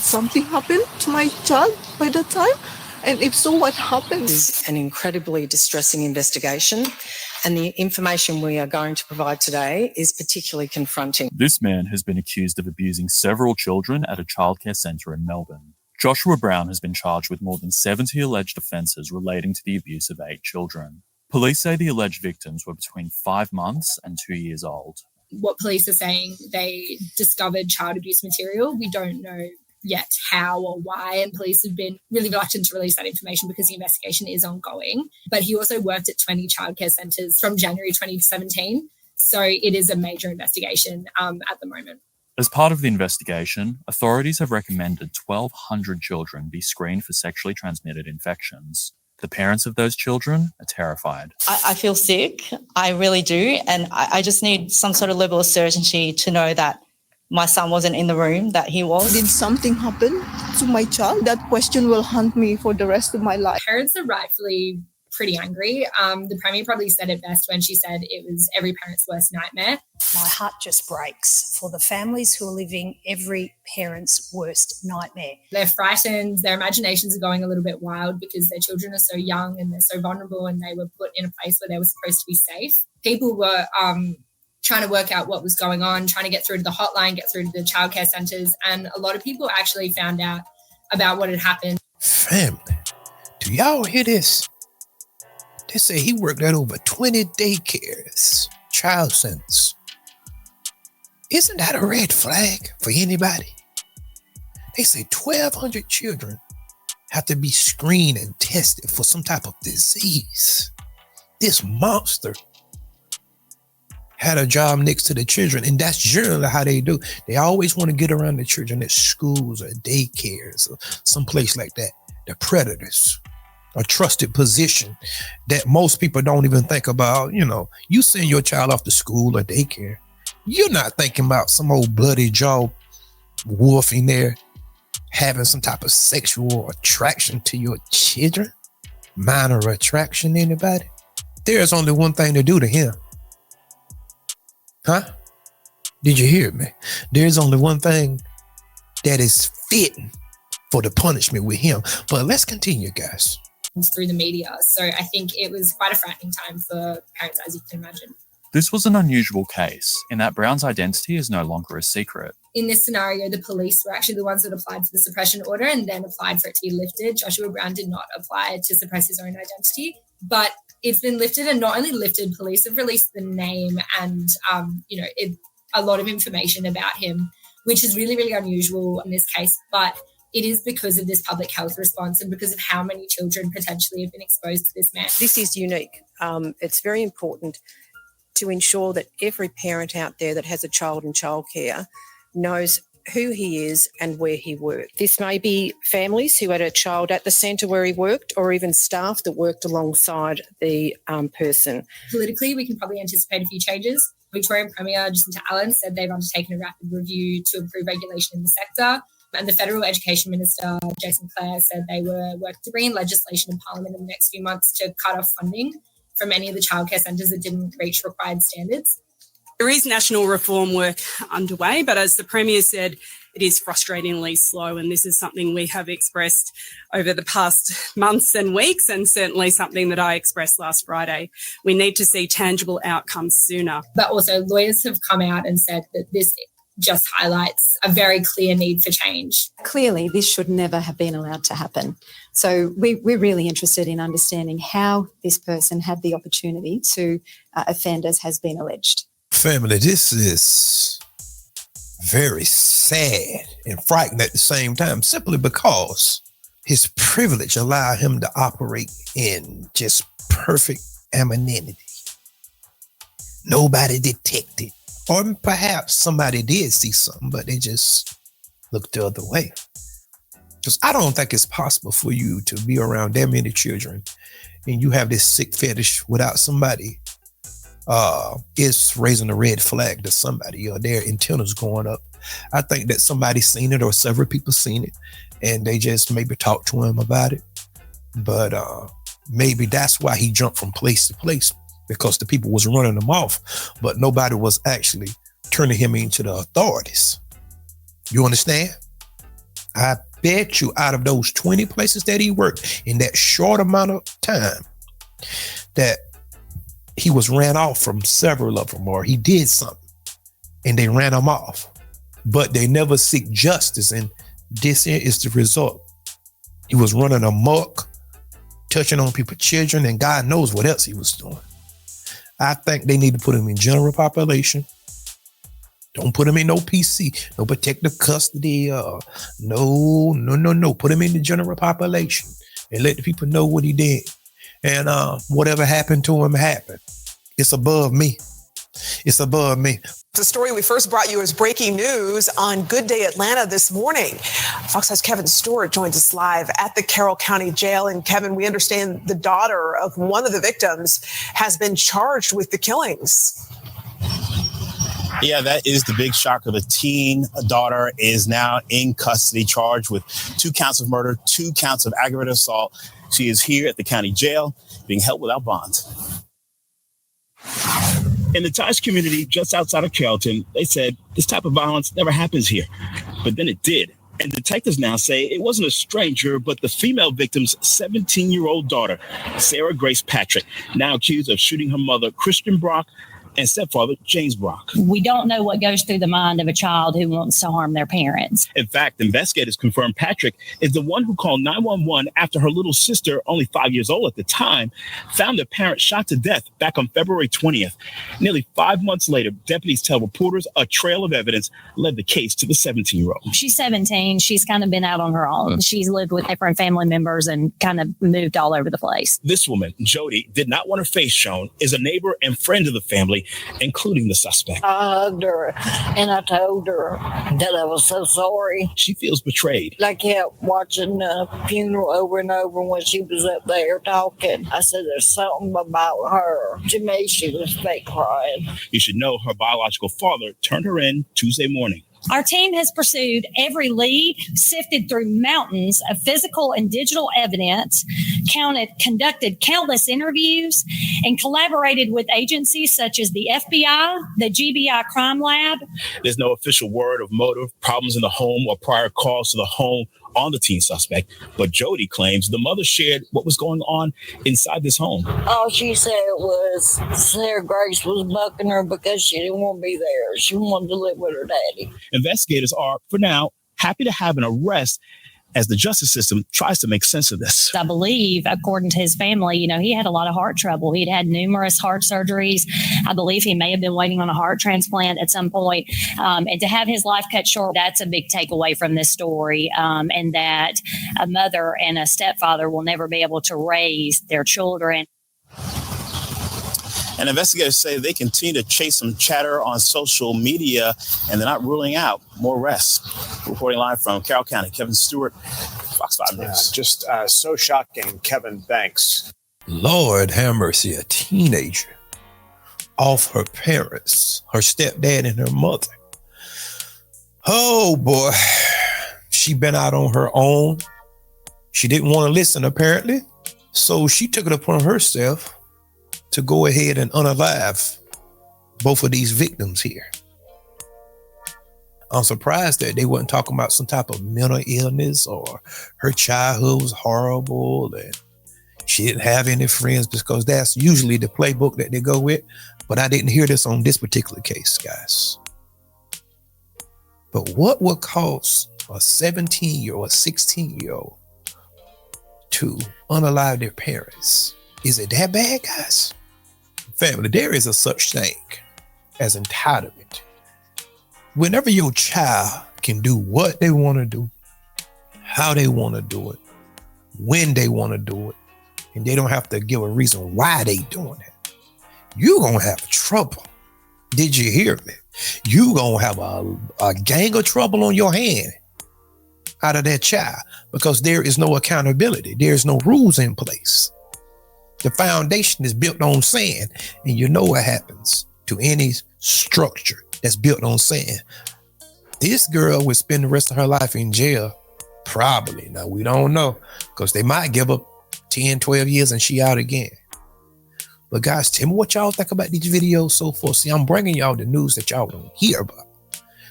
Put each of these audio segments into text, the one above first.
something happened to my child by that time? And if so, what happened? This is an incredibly distressing investigation, and the information we are going to provide today is particularly confronting. This man has been accused of abusing several children at a childcare centre in Melbourne. Joshua Brown has been charged with more than 70 alleged offences relating to the abuse of 8 children. Police say the alleged victims were between 5 months and 2 years old. What police are saying, they discovered child abuse material. We don't know yet how or why, and police have been really reluctant to release that information because the investigation is ongoing. But he also worked at 20 childcare centres from January 2017, so it is a major investigation at the moment. As part of the investigation, authorities have recommended 1,200 children be screened for sexually transmitted infections. The parents of those children are terrified. I feel sick, I really do, and I just need some sort of level of certainty to know that my son wasn't in the room, that he was. Did something happen to my child? That question will haunt me for the rest of my life. Parents are rightfully pretty angry. The Premier probably said it best when she said it was every parent's worst nightmare. My heart just breaks for the families who are living every parent's worst nightmare. They're frightened, their imaginations are going a little bit wild because their children are so young and they're so vulnerable, and they were put in a place where they were supposed to be safe. People were trying to work out what was going on, trying to get through to the hotline, get through to the childcare centres, and a lot of people actually found out about what had happened. Family, do y'all hear this? They say he worked at over 20 daycares, child centers. Isn't that a red flag for anybody? They say 1,200 children have to be screened and tested for some type of disease. This monster had a job next to the children, and that's generally how they do. They always want to get around the children at schools or daycares or someplace like that. The predators, a trusted position that most people don't even think about. You know, you send your child off to school or daycare, you're not thinking about some old bloody jaw wolf in there having some type of sexual attraction to your children. Minor attraction, anybody? There's only one thing to do to him. Huh? Did you hear me? There's only one thing that is fitting for the punishment with him. But let's continue, guys. Through the media. So I think it was quite a frightening time for parents, as you can imagine. This was an unusual case in that Brown's identity is no longer a secret. In this scenario, the police were actually the ones that applied for the suppression order and then applied for it to be lifted. Joshua Brown did not apply to suppress his own identity, but it's been lifted, and not only lifted, police have released the name and, a lot of information about him, which is really, really unusual in this case. But it is because of this public health response and because of how many children potentially have been exposed to this man. This is unique. It's very important to ensure that every parent out there that has a child in childcare knows who he is and where he worked. This may be families who had a child at the centre where he worked, or even staff that worked alongside the person. Politically, we can probably anticipate a few changes. Victorian Premier Jacinta Allen said they've undertaken a rapid review to improve regulation in the sector. And the Federal Education Minister, Jason Clare, said they were working to bring in legislation in Parliament in the next few months to cut off funding from any of the childcare centres that didn't reach required standards. There is national reform work underway, but as the Premier said, it is frustratingly slow, and this is something we have expressed over the past months and weeks, and certainly something that I expressed last Friday. We need to see tangible outcomes sooner. But also lawyers have come out and said that this just highlights a very clear need for change. Clearly, this should never have been allowed to happen. So we're really interested in understanding how this person had the opportunity to offend as has been alleged. Family, this is very sad and frightening at the same time, simply because his privilege allowed him to operate in just perfect anonymity. Nobody detected. Or perhaps somebody did see something, but they just looked the other way. Because I don't think it's possible for you to be around that many children and you have this sick fetish without somebody is raising a red flag to somebody, or their antennas going up. I think that somebody's seen it, or several people seen it, and they just maybe talked to him about it. But maybe that's why he jumped from place to place, because the people was running him off, but nobody was actually turning him into the authorities. You understand? I bet you out of those 20 places that he worked in that short amount of time, that he was ran off from several of them, or he did something and they ran him off. But they never seek justice, and this is the result. He was running amok, touching on people's children, and God knows what else he was doing. I think they need to put him in general population. Don't put him in no PC, no protective custody. No. Put him in the general population and let the people know what he did. And whatever happened to him happened. It's above me. It's above me. The story we first brought you as breaking news on Good Day Atlanta this morning. Fox 5's Kevin Stewart joins us live at the Carroll County Jail. And Kevin, we understand the daughter of one of the victims has been charged with the killings. Yeah, that is the big shocker. The teen daughter is now in custody, charged with 2 counts of murder, 2 counts of aggravated assault. She is here at the county jail being held without bond. In the Taj community just outside of Carrollton, they said this type of violence never happens here. But then it did. And detectives now say it wasn't a stranger, but the female victim's 17-year-old daughter, Sarah Grace Patrick, now accused of shooting her mother, Christian Brock, and stepfather, James Brock. We don't know what goes through the mind of a child who wants to harm their parents. In fact, investigators confirmed Patrick is the one who called 911 after her little sister, only 5 years old at the time, found their parent shot to death back on February 20th. Nearly 5 months later, deputies tell reporters a trail of evidence led the case to the 17-year-old. She's 17. She's kind of been out on her own. She's lived with different family members and kind of moved all over the place. This woman, Jody, did not want her face shown, is a neighbor and friend of the family, including the suspect. I hugged her and I told her that I was so sorry. She feels betrayed. I kept watching the funeral over and over when she was up there talking. I said, there's something about her. To me, she was fake crying. You should know her biological father turned her in Tuesday morning. Our team has pursued every lead, sifted through mountains of physical and digital evidence, conducted countless interviews, and collaborated with agencies such as the FBI, the GBI Crime Lab. There's no official word of motive, problems in the home, or prior calls to the home on the teen suspect, but Jody claims the mother shared what was going on inside this home. All she said was Sarah Grace was bucking her because she didn't want to be there. She wanted to live with her daddy. Investigators are, for now, happy to have an arrest as the justice system tries to make sense of this. I believe, according to his family, he had a lot of heart trouble. He'd had numerous heart surgeries. I believe he may have been waiting on a heart transplant at some point. And to have his life cut short, that's a big takeaway from this story. And that a mother and a stepfather will never be able to raise their children. And investigators say they continue to chase some chatter on social media, and they're not ruling out more arrests. Reporting live from Carroll County, Kevin Stewart, Fox 5 News. Just so shocking, Kevin. Thanks. Lord have mercy, a teenager off her parents, her stepdad and her mother. Oh boy, she been out on her own. She didn't want to listen apparently, so she took it upon herself to go ahead and unalive both of these victims here. I'm surprised that they weren't talking about some type of mental illness or her childhood was horrible and she didn't have any friends, because that's usually the playbook that they go with. But I didn't hear this on this particular case, guys. But what would cause a 17-year-old or 16-year-old to unalive their parents? Is it that bad, guys? Family, there is a such thing as entitlement. Whenever your child can do what they want to do, how they want to do it, when they want to do it, and they don't have to give a reason why they doing it, you're going to have trouble. Did you hear me? You're going to have a gang of trouble on your hand out of that child, because there is no accountability. There's no rules in place. The foundation is built on sand, and you know what happens to any structure that's built on sand. This girl would spend the rest of her life in jail, probably. Now, we don't know, because they might give her 10, 12 years and she out again. But guys, tell me what y'all think about these videos so far. See, I'm bringing y'all the news that y'all don't hear about.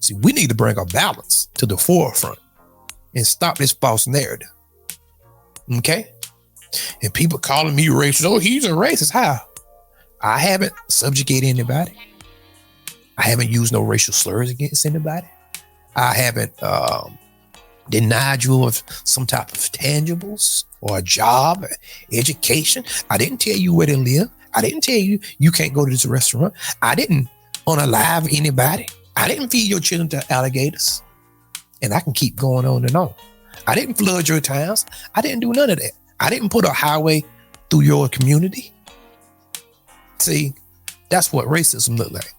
See, we need to bring a balance to the forefront. and stop this false narrative. Okay? And people calling me racist. Oh, he's a racist. How? I haven't subjugated anybody. I haven't used no racial slurs against anybody. I haven't denied you of some type of tangibles or a job, or education. I didn't tell you where to live. I didn't tell you you can't go to this restaurant. I didn't unalive anybody. I didn't feed your children to alligators. And I can keep going on and on. I didn't flood your towns. I didn't do none of that. I didn't put a highway through your community. See, that's what racism look like.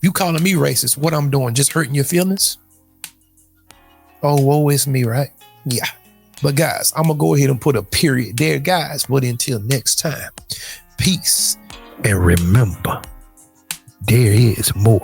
You calling me racist, what I'm doing, just hurting your feelings? Oh, woe is me, right? Yeah. But guys, I'm going to go ahead and put a period there, guys. But until next time, peace. And remember, there is more.